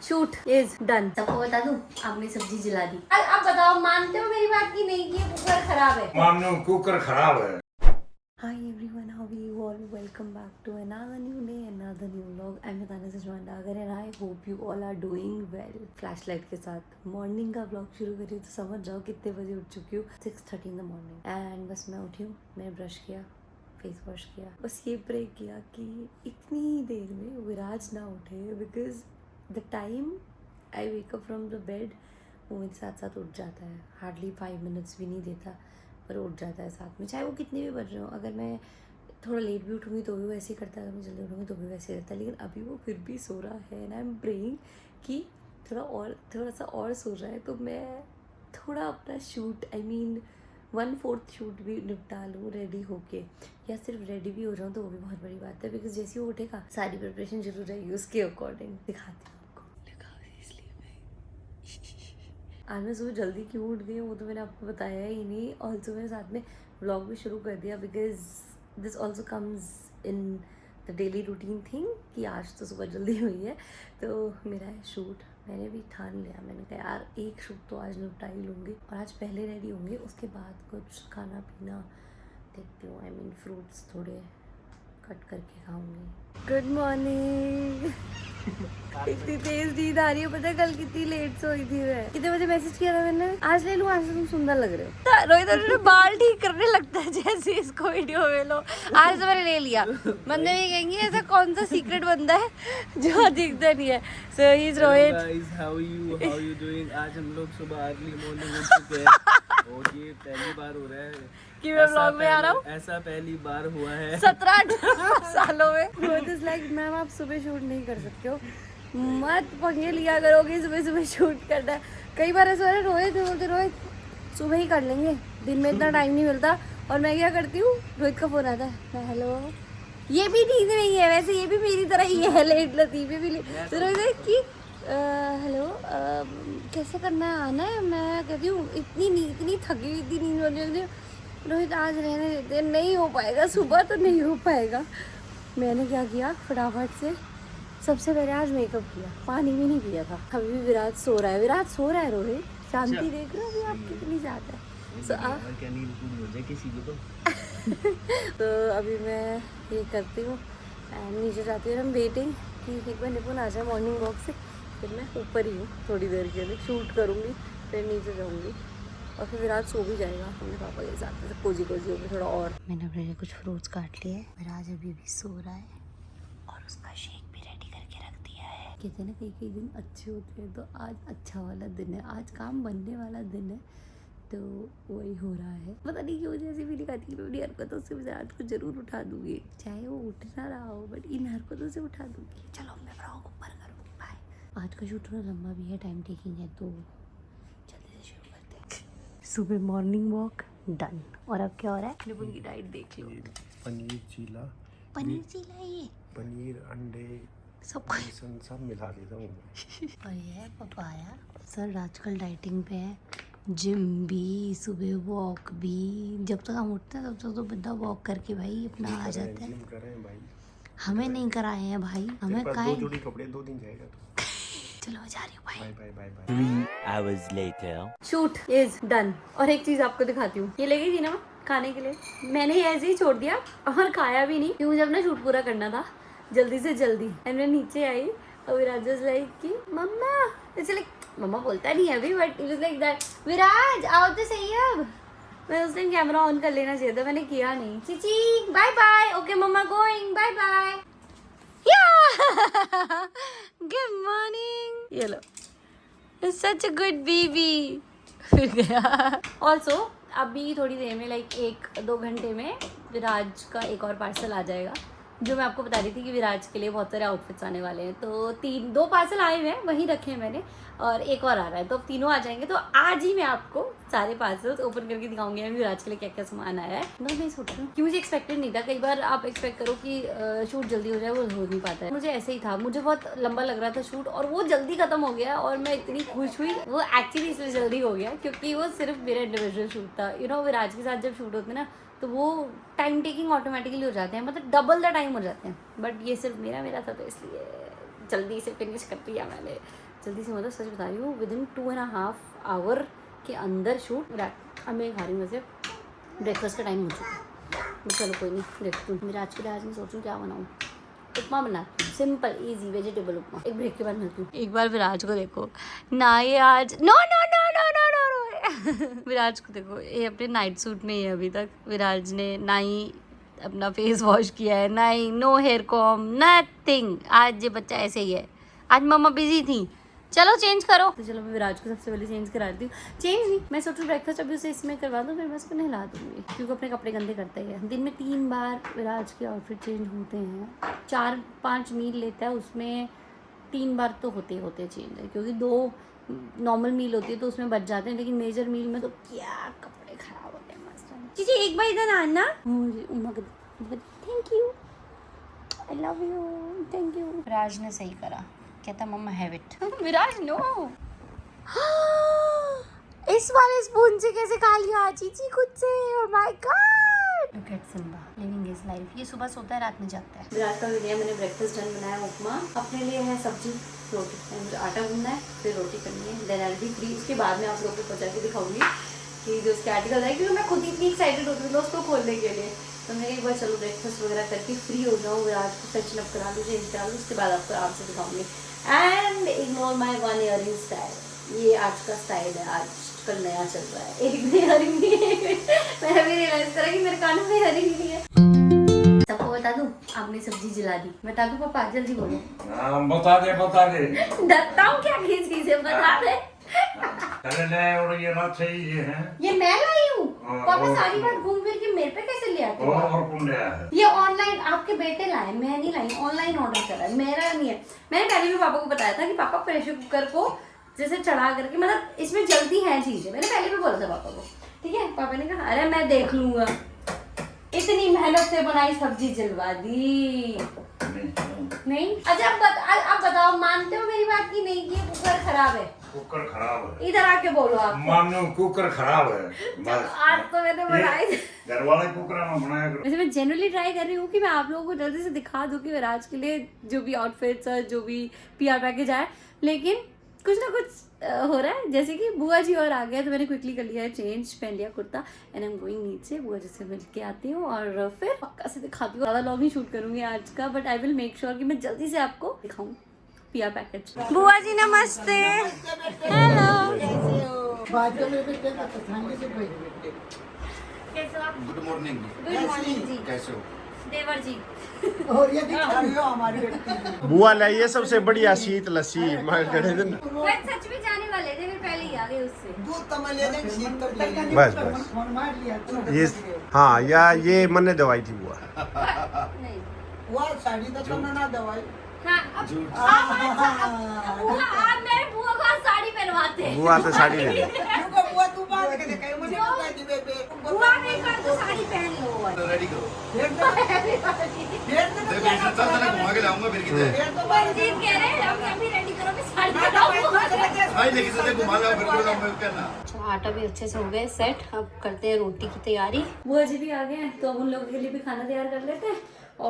Shoot is done. सबको बता दूं, आपने सब्जी जला दी। अब बताओ, मानते हो मेरी बात की नहीं कि कुकर खराब है? मानो कुकर खराब है। Hi everyone, how are you all? Welcome back to another new day, another new vlog. I'm Tanya Sajwanda and I hope you all are doing well. Flashlight के साथ मॉर्निंग का vlog शुरू करी तो समझ जाओ कितने बजे उठ चुकी हूँ। 6:30 in the morning and बस मैं उठी हूँ, मैंने ब्रश किया, फेस वॉश किया, बस ये प्रे किया कि इतनी देर में विराज ना उठे because the time I wake up from the bed वो मेरे साथ साथ उठ जाता है। हार्डली 5 minutes भी नहीं देता पर उठ जाता है साथ में, चाहे वो कितने भी बज रहे हो। अगर मैं थोड़ा लेट भी उठूँगी तो भी वैसे ही करता है, अगर मैं जल्दी उठूँगी तो भी वैसे ही रहता है। लेकिन अभी वो फिर भी सो रहा है एंड आई एम प्रेइंग कि थोड़ा सा और सो रहा है तो मैं थोड़ा अपना शूट आई मीन 1/4 शूट भी निपटा लूँ रेडी होके, या सिर्फ रेडी भी हो जाऊँ तो वो भी बहुत बड़ी बात है बिकॉज जैसे ही वो उठेगा सारी प्रिपरेशन जरूर रहेगी उसके अकॉर्डिंग। दिखाती हूँ आपको, आज मैं सुबह जल्दी क्यों उठ गई वो तो मैंने आपको बताया ही नहीं। ऑल्सो मैंने साथ में व्लॉग भी शुरू कर दिया because this also comes in the daily routine thing कि आज तो सुबह जल्दी हुई है तो मेरा है शूट। मैंने भी ठान लिया, मैंने कहा यार एक शूट तो आज निपटा ही लूँगी और आज पहले रेडी होंगे, उसके बाद कुछ खाना पीना देखती हूँ। आई मीन फ्रूट्स थोड़े कट करके खाऊंगी। Good morning. इतनी तेज नींद आ रही है, पता है कल कितनी लेट सोई थी मैं। कितने बजे मैसेज किया था मैंने? आज ले लूँ, आज से तुम सुंदर लग रहे हो। रोहित ने बाल ठीक करने लगता है जैसे इसको वीडियो में लो। आज तो मैंने ले लिया। बंदे भी कहेंगे ऐसा कौन सा सीक्रेट बंदा है जो दिखता नहीं है। So he is Rohit. Guys how you doing. आज हम लोग सुबह अर्ली मॉर्निंग उठ चुके हैं और ये पहली बार हो रहा है कि मैं व्लॉग में आ रहा हूँ। ऐसा पहली बार हुआ है 17-18 सालों में। रोहित इज लाइक मैम आप सुबह शूट नहीं कर सकते हो, मत पंगे लिया करोगे सुबह सुबह शूट करना है। कई बार ऐसा हो रहा है रोहित बोलते रोहित सुबह ही कर लेंगे, दिन में इतना टाइम नहीं मिलता। और मैं क्या करती हूँ, रोहित का फोन आता है, मैं हेलो, ये भी नींद नहीं है वैसे, ये भी मेरी तरह ही है लेट लतीफ़े भी लेट। तो रोहित कि हेलो कैसे करना है, आना है? मैं कहती हूँ इतनी थकी हुई इतनी नींद होती है। रोहित आज रहने देते हैं, नहीं हो पाएगा, सुबह तो नहीं हो पाएगा। मैंने क्या किया, फटाफट से सबसे पहले आज मेकअप किया, पानी भी नहीं पिया था। अभी भी विराज सो रहा है, विराज सो रहा है। रोहित शांति देख रहे हो अभी आप कितनी ज़्यादा है। क्या नींद पूरी हो जाए किसी को तो अभी मैं ये करती हूँ एंड नीचे जाती हूँ। हम वेटिंग कि एक बार निपुण आ जाए मॉर्निंग वॉक से, फिर मैं ऊपर ही हूँ थोड़ी देर के लिए, शूट करूँगी फिर नीचे जाऊँगी और फिर विराज सो भी जाएगा अपने पापा के साथ, कोजी होगी थोड़ा। और मैंने अपने लिए कुछ फ्रूट्स काट लिए, विराज अभी भी सो रहा है और उसका शेक भी रेडी करके रख दिया है। कहते हैं ना कई दिन अच्छे होते हैं तो आज अच्छा वाला दिन है, आज काम बनने वाला दिन है तो वही हो रहा है। पता नहीं क्यों जैसी फीलिंग आती है, मेरी हरकतों से विराज को जरूर उठा दूंगी, चाहे वो उठ ना रहा हो बट इन हरकतों से उठा दूंगी। चलो मैं व्लॉग ऊपर करूँगी, बाय। आज का शूट थोड़ा लंबा भी है, टाइम टेकिंग है तो जल्दी से शुरू करते हैं। सुबह मॉर्निंग वॉक डन। और अब क्या हो रहा है, निपुण की डाइट देख लो। पनीर चीला, ये पनीर अंडे सब सब मिला देता हूँ। और ये है पपाया। सर आजकल डाइटिंग पे है, जिम भी, सुबह वॉक भी। जब तक हम उठते हैं तब तक तो बंदा वॉक करके भाई अपना आ जाता है। भाई हमें नहीं कराए हैं भाई, हमें काहे। 2 जोड़ी कपड़े 2 दिन जाएगा तो। चलो मैं जा रही हूँ, bye bye bye bye. 3 hours later. Shoot is done. और एक चीज आपको दिखाती हूँ, ये ले गई थी ना खाने के लिए, मैंने ऐसे ही छोड़ दिया और खाया भी नहीं क्योंकि मुझे अपना शूट पूरा करना था जल्दी से जल्दी। एंड मैं नीचे आई और विराज वाज लाइक कि मम्मा, ऐसे लाइक मम्मा बोलता नहीं है अभी but it was like that, Viraj आओ तो सही अब। मैं उस टाइम कैमरा ऑन कर लेना चाहिए था, मैंने किया नहीं। चीची bye bye, okay mamma going, bye bye. Good morning, ये लो सच अ गुड बेबी। फिर गया। ऑल्सो अभी थोड़ी देर में लाइक 1-2 घंटे में विराज का एक और पार्सल आ जाएगा, जो मैं आपको बता रही थी कि विराज के लिए बहुत सारे आउटफिट्स आने वाले हैं। तो 2 पार्सल आए हुए हैं, वहीं रखे हैं मैंने, और एक और आ रहा है, तो अब तीनों आ जाएंगे। तो आज ही मैं आपको सारे पार्सल्स ओपन करके दिखाऊंगी मैं विराज के लिए क्या क्या सामान आया है। मैं सोच रही हूँ कि मुझे एक्सपेक्टेड नहीं था, कई बार आप एक्सपेक्ट करो कि शूट जल्दी हो जाए, वो हो नहीं पाता है। मुझे ऐसे ही था, मुझे बहुत लंबा लग रहा था शूट और वो जल्दी खत्म हो गया और मैं इतनी खुश हुई। वो एक्चुअली इसलिए जल्दी हो गया क्योंकि वो सिर्फ मेरा इंडिविजुअल शूट था। विराज के साथ जब शूट होते ना तो वो टाइम टेकिंग ऑटोमेटिकली हो जाते हैं, मतलब डबल द टाइम हो जाते हैं। बट ये सिर्फ मेरा था तो इसलिए जल्दी से फिनिश कर दिया मैंने। जल्दी से, मतलब सच बता रही हूँ, विद इन 2.5 आवर के अंदर शूट। अब मैं खा रही हूँ, वैसे ब्रेकफास्ट का टाइम हो चुका है। चलो कोई नहीं, देखती हूँ। मेरा आज के लिए आज मैं सोचूँ क्या बनाऊँ। उपमा बनाती हूँ, सिंपल इजी वेजिटेबल उपमा। एक ब्रेक के बाद मिलती हूँ। एक बार विराज को देखो ना, ये आज no no no no no no no Viraj को देखो, ये अपने नाइट सूट में ही है अभी तक। विराज ने ना ही अपना फेस वॉश किया है, ना ही नो हेयर कॉम, नथिंग। आज ये बच्चा ऐसे ही है। आज मम्मा बिजी थी, चलो चेंज करो। तो चलो मैं विराज को सबसे पहले चेंज करा देती हूँ। चेंज नहीं, मैं सोचूँ ब्रेकफास्ट अभी उसे इसमें करवा दूँ, फिर मैं उसको नहला दूँगी, क्योंकि अपने कपड़े गंदे करता ही है। दिन में 3 बार विराज के आउटफिट चेंज होते हैं। 4-5 मील लेता है, उसमें 3 बार तो होते ही होते चेंज है, क्योंकि 2 नॉर्मल मील होती है तो उसमें बच जाते हैं, लेकिन मेजर मील में तो क्या कपड़े खराब होते हैं। मस्त चीज़ी, एक बार इधर आना। Thank you, I love you, thank you. Viraj ने सही करा, कहता mamma have it. Viraj no इस वाले स्पून से कैसे खा लिया चीची खुद से। Oh my god, look at Simba living his life. ये सुबह सोता है, रात में जागता है। विराज का हो गया, मैंने ब्रेकफास्ट डन बनाया उपमा। अपने लिए है सब्जी रोटी, मुझे आटा गूंदना है, फिर रोटी करनी है, then I will be free. उसके बाद में आप लोगों को पहुंचा के दिखाऊंगी कि जो उसके आर्टिकल है, क्योंकि मैं खुद ही इतनी एक्साइटेड होती हूँ उसको खोलने के लिए। तो मैं एक बार चलो ब्रेकफास्ट वगैरह करके फ्री हो जाऊँ, विराज को फ्रेशन अप करा लूँ, चेंज करा लूँ, उसके बाद आपको आराम से दिखाऊंगी। And ignore my 1 earring style. ये आज का स्टाइल है, आज कल नया चल रहा है। एक भी ईयरिंग नहीं है। मैं अभी रियलाइज करा कि मेरे कानों में ईयरिंग नहीं है। सबको बता दूं, आपने सब्जी जला दी। बता दूं पापा, जल्दी बोलो। बता दे डरता हूँ क्या किसी से, बता दे। और ये रात से ही ये है। ये मैं लाई हूँ। पापा सारी बात घूम फिर के मेरे पे कैसे ले आते हो? और कौन लाया है? ये ऑनलाइन आपके बेटे लाए, मैं नहीं लाई, ऑनलाइन ऑर्डर करा है, मेरा नहीं है। मैंने पहले भी पापा को बताया था कि पापा प्रेशर कुकर को जैसे चढ़ा करके, मतलब इसमें जल्दी है चीजें, मैंने पहले भी बोला था पापा को। ठीक है, पापा ने कहा अरे मैं देख लूंगा। इतनी मेहनत से बनाई सब्जी जलवा दी। नहीं अच्छा, आप बताओ, मानते हो मेरी बात की नहीं कि ये कुकर खराब है? कुकर खराब है, इधर आके बोलो आप। मानो कुकर खराब है बस। आज तो मैंने बनाई। घर वाले कुकर में बनाया करो। वैसे मैं जनरली ट्राई कर रही हूँ कि मैं आप लोगों को जल्दी से दिखा दूँ कि विराज के लिए जो भी आउटफिट्स और जो भी PR पैकेज आए, लेकिन कुछ ना कुछ हो रहा है। जैसे कि बुआ जी और आ गया तो मैंने क्विकली कर लिया है चेंज, पहन लिया kurta, and I am going नीचे। बुआ जी से मिल के आती हूँ और फिर पक्का से दिखाती हूँ। ज़्यादा लॉन्ग ही शूट करूँगी आज का, but I will make sure कि मैं जल्दी से आपको दिखाऊँ PR पैकेज। बुआ जी नमस्ते। हेलो, कैसे हो आप? Good morning. गुड मॉर्निंग जी। कैसे हो? देवर जी। और ये दिखा रही हो हमारी बेटी। बुआ लाइए सबसे बढ़िया शीत लस्सी। मैं खड़े थे ना। वो सच में जाने वाले थे, फिर पहले ही आ गए उससे। दूध तो मैं ले देंगे, शीत तो ले लेंगे। बस बस फोन मार लिया तू। ये, हाँ या ये मैंने दवाई थी बुआ। नहीं, वो साड़ी तो तुमने ना दवाई। हाँ, अब आप मेरे बुआ को आज साड़ी पहनवाते हैं। बुआ तो साड़ी ले ली। क्योंकि बुआ तू बात के देखे मुझे बता दी बेबे। बुआ ने कहा तो साड़ी पहन लो। रेडी करो। फिर तो देखो इसने चल चल घुमा के लाऊंगा फिर किधर। मंजीत कह रहे हैं हम अभी रेडी करो, मैं साड़ी पहनाऊंगा। भाई लेके चलते घुमा लाओ फिर कोई काम मत करना। अच्छा, आटा भी अच्छे से हो गया सेट। अब करते हैं रोटी की तैयारी। बुआ जी भी आ गए हैं तो अब उन लोगों के लिए भी खाना तैयार कर लेते हैं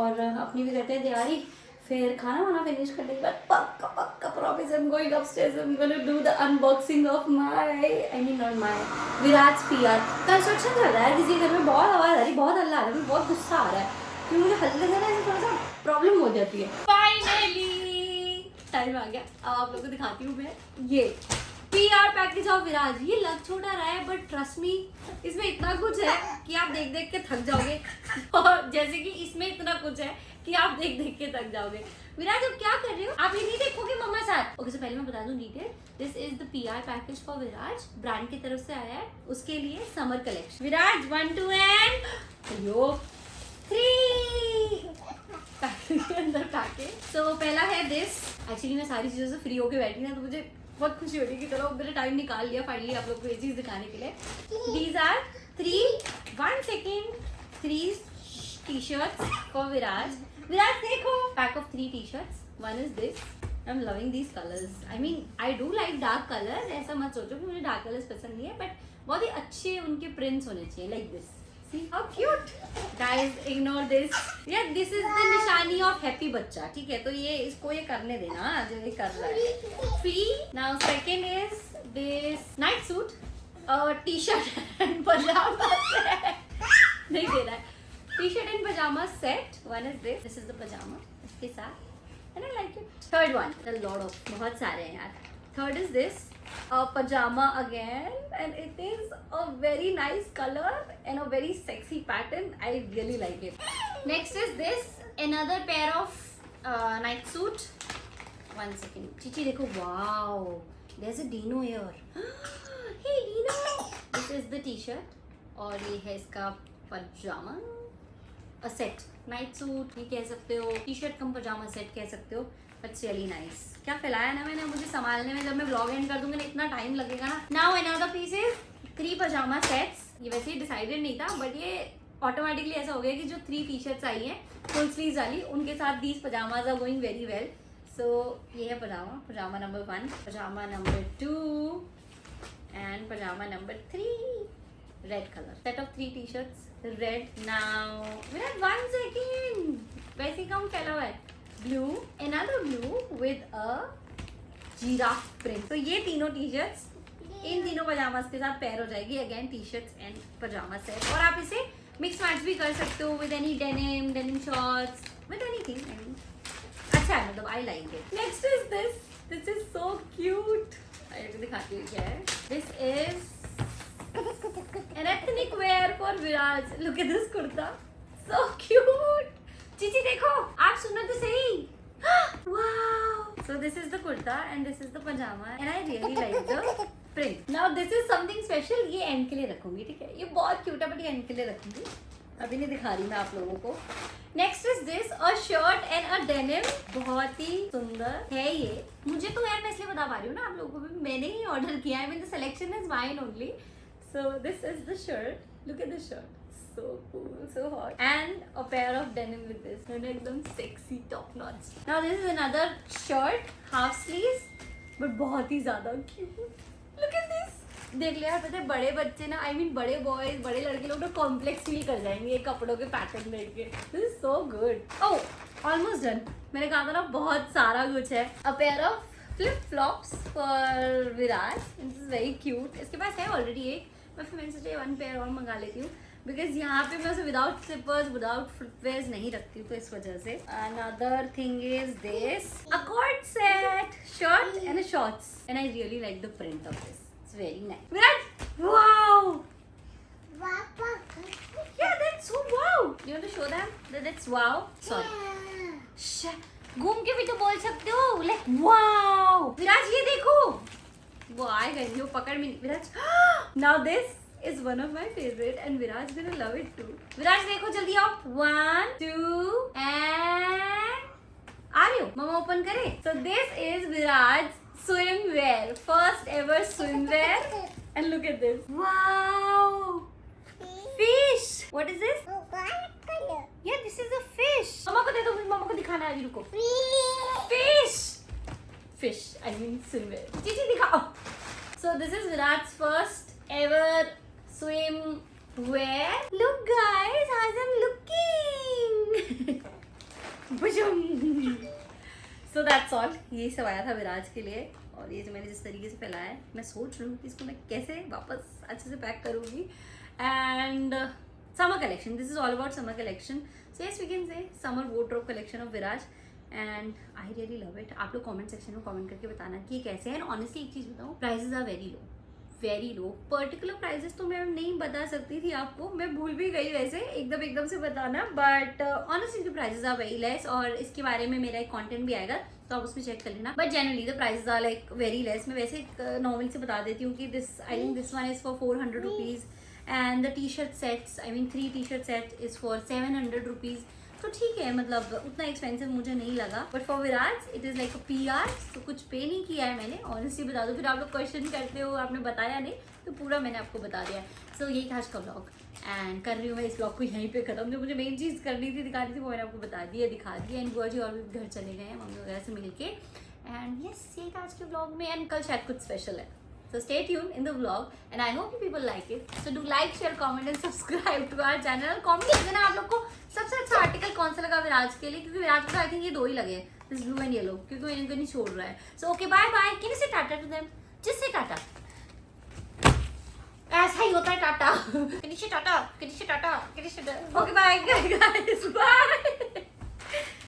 और अपनी भी करते हैं तैयारी। फिर खाना वाना फिनिश करने के बाद पक्का पक्का promise I am going upstairs, I am gonna do the unboxing of my, I mean not my, Viraj PR। Construction चल रहा है किसी घर में, बहुत आवाज आ रही, बहुत हल्ला आ रहा है, बहुत गुस्सा आ रहा है क्योंकि मुझे हल्ले से ना ऐसे थोड़ा सा प्रॉब्लम हो जाती है। फाइनली टाइम आ गया, अब आप लोगों को दिखाती हूँ मैं ये PR पैकेज ऑफ विराज। ये लग छोटा रहा है बट ट्रस्ट मी इसमें इतना कुछ है कि आप देख देख के थक जाओगे। और जैसे कि इसमें इतना कुछ है कि आप देख देख के थक जाओगे। विराज अब क्या कर रहे हो आप? ये नहीं देखोगे मम्मा साथ? ओके, so पहले मैं बता दूं detail. This is the PR package for Viraj, brand की तरफ से आया है उसके लिए summer collection. Viraj 1 2 and yo 3 package के अंदर पैकेज। तो पहला है दिस। एक्चुअली मैं सारी चीजों से फ्री होके बैठी ना, तो मुझे बहुत खुशी हो रही है कि चलो मैंने टाइम निकाल लिया फाइनली आप लोग को ये चीज दिखाने के लिए। These are 3 T-shirts for Viraj. Viraj देखो, pack of 3 T-shirts. One is this, I am loving these colours. I mean I do like dark colours, ऐसा मत सोचो कि मुझे डार्क कलर्स पसंद नहीं है, बट बहुत ही अच्छे उनके प्रिंट्स होने चाहिए, like this See how cute. Guys, ignore this. Yeah, this is the निशानी of happy बच्चा. ठीक है, तो ये इसको ये करने देना, हाँ, जो ये कर रहा है. Free. Now second is this night suit, t-shirt and pajama set. नहीं दे रहा है. T-shirt and pajama set. One is this. This is the pajama. इसके साथ. And I like it. Third one. A lot of. बहुत सारे हैं यार. Third is this. A pajama again, and it is a very nice color and a very sexy pattern. I really like it. Next is this, another pair of night suit. One second, Chichi देखो, wow, there's a Dino here. Hey Dino. This is the t-shirt और ये है इसका pajama. A set, night suit भी कह सकते हो, t-shirt कम pajama set कह सकते हो. It's really nice. क्या फैलाया ना मैंने, मुझे संभालने में जब मैं ब्लॉग एंड कर दूंगी ना इतना टाइम लगेगा ना. Now another piece is 3 pajama sets. ये वैसे ही डिसाइडेड नहीं था, बट ये ऑटोमेटिकली ऐसा हो गया कि जो 3 टी-शर्ट्स आई हैं फुल स्लीव्स वाली, उनके साथ these pajamas are going very well. So ये है pajama number 1, pajama number 2 and pajama number 3. Red color. Set of 3 t-shirts. Red. Now we have 1 second. वैसे ही कम फैला हुआ है. Blue, another blue with a giraffe print. तो ये तीनों T-shirts इन तीनों पजामास के साथ पेयर हो जाएगी. Again T-shirts and pajama set. और आप इसे मिक्स मैच भी कर सकते हो with any denim shorts, with anything. अच्छा है, मतलब I like it. Next is this is so cute. दिखाती हूँ क्या है. This is an ethnic wear for Viraj. Look at this kurta. So cute. Chichi देखो, आप सुनो तो सही. Wow. So this is the kurta and this is the pajama and I really like the print. Now this is something special. ये end के लिए रखूंगी, ठीक है. ये बहुत cute है, but ये end के लिए रखूंगी. अभी नहीं दिखा रही मैं आप लोगों को. Next is this, a shirt and a denim. बहुत ही सुंदर है ये. मुझे तो यार मैं इसलिए बता पा रही हूँ ना आप लोगों को भी, मैंने ही ऑर्डर किया है. I mean the selection is mine only. So this is the shirt. Look at the shirt. So cool, so hot. And a pair of denim with this. And एकदम sexy top notch. Now this is another shirt, half sleeves, but बहुत ही ज़्यादा cute. Look at this. देख लिया यार, पता है बड़े बच्चे ना, I mean बड़े boys, बड़े लड़के लोग ना कॉम्प्लेक्स फील कर जाएंगे ये कपड़ों के पैटर्न देख के. This is so good. Oh, almost done. मैंने कहा था ना बहुत सारा कुछ है. A pair of flip flops for Viraj. This is very cute. इसके पास है ऑलरेडी एक. मैं फिर मैंने सोचा 1 पेयर और मंगा लेती हूँ बिकॉज यहाँ पे मैं उसे विदाउट स्लिपर्स विदाउट फुटवेयर्स नहीं रखती हूँ, तो इस वजह से. Another thing is this, a cord set, shirt and shorts and I really like the print of this. It's very nice. Virat, wow. Yeah, that's so wow. You want to show them that it's wow? Sorry. घूम के भी तो बोल सकते हो, like wow. विराज ये देखो, वो आएगा नहीं, वो पकड़ में नहीं. विराज, now this is one of my favorite and Viraj gonna love it too. विराज देखो जल्दी आओ. 1, 2 and आ रही हो? मम्मा ओपन करे. So this is Viraj swimwear, first ever swimwear. And look at this. Wow. Fish. What is this? Yeah, this is a fish. मम्मा को दे दो, मम्मा को दिखाना है. अभी रुको. Fish. I mean swimwear. Chichi दिखाओ. So this is Viraj's first ever swimwear. Look guys, how's I'm looking. So that's all. यही सब आया था विराज के लिए. और ये जो मैंने जिस तरीके से फैलाया है, मैं सोच रही हूँ कि इसको मैं कैसे वापस अच्छे से पैक करूँगी. And summer collection, this is all about summer collection. So yes we can say summer wardrobe collection of Viraj and I really love it. आप लोग कमेंट सेक्शन में कमेंट करके बताना कि ये कैसे है. एंड ऑनेस्टली एक चीज़ बताऊँ, prices are very low. Particular prices तो मैं नहीं बता सकती थी आपको, मैं भूल भी गई वैसे एकदम से बताना. But honestly the prices are very less और इसके बारे में मेरा एक कंटेंट भी आएगा, तो आप उसमें चेक कर लेना. But generally the prices are like very less. मैं वैसे नॉर्मल से बता देती हूँ कि this I think this one is for 400 rupees and the T-shirt sets, I mean 3 T-shirt set is for 700 rupees. तो ठीक है, मतलब उतना एक्सपेंसिव मुझे नहीं लगा. But for Viraj it is like a PR, तो कुछ पे नहीं किया है मैंने. ऑनेस्टली बता दो, फिर आप लोग क्वेश्चन करते हो आपने बताया नहीं, तो पूरा मैंने आपको बता दिया. सो यही था आज का ब्लॉग एंड कर रही हूँ मैं इस ब्लॉग को यहीं पे ख़त्म. जो मुझे मेन चीज़ करनी थी, दिखानी थी, वो मैंने आपको बता दिया, दिखा दिया. एंड बुआ जी और भी घर चले गए हैं मम्मी वगैरह से मिल के. एंड यस, यही था आज के ब्लॉग में. एंड कल शायद कुछ स्पेशल है, So stay tuned in the vlog and I hope you people like it. So do like, share, comment and subscribe to our channel. Comment कर देना आप लोग को सबसे अच्छा आर्टिकल कौन सा लगा विराज के लिए, क्योंकि विराज को आई थिंक ये 2 ही लगे, दिस ब्लू एंड येलो, क्योंकि इनको नहीं छोड़ रहा है. So okay, bye bye. Can you say tata to them? Just say tata. ऐसा ही होता है Tata. Can you say tata? Can you say tata? Can you say tata? Okay, bye guys. Bye.